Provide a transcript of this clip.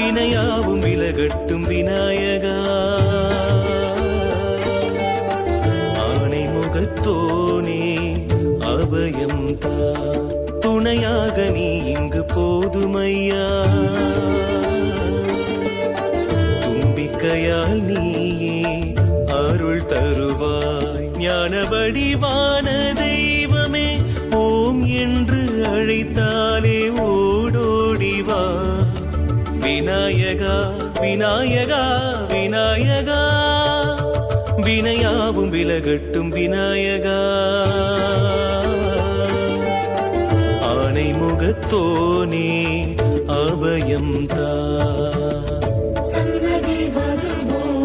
வினையாவும் விலகட்டும் விநாயகா. ஆனை முகத்தோனே அபயம் தா, துணையாக நீ இங்கு போதுமையா. தும்பிக்கையால் நீயே அருள் தருவாய், ஞான வடிவான தெய்வமே. ஓம் என்று அழைத்தாலே ஓடோடிவா. விநாயகா விநாயகா விநாயகா, வினையாவும் விலகட்டும் விநாயகா. ஆனை முகத்தோனே அபயம் தா. சன்னதி வருவோம்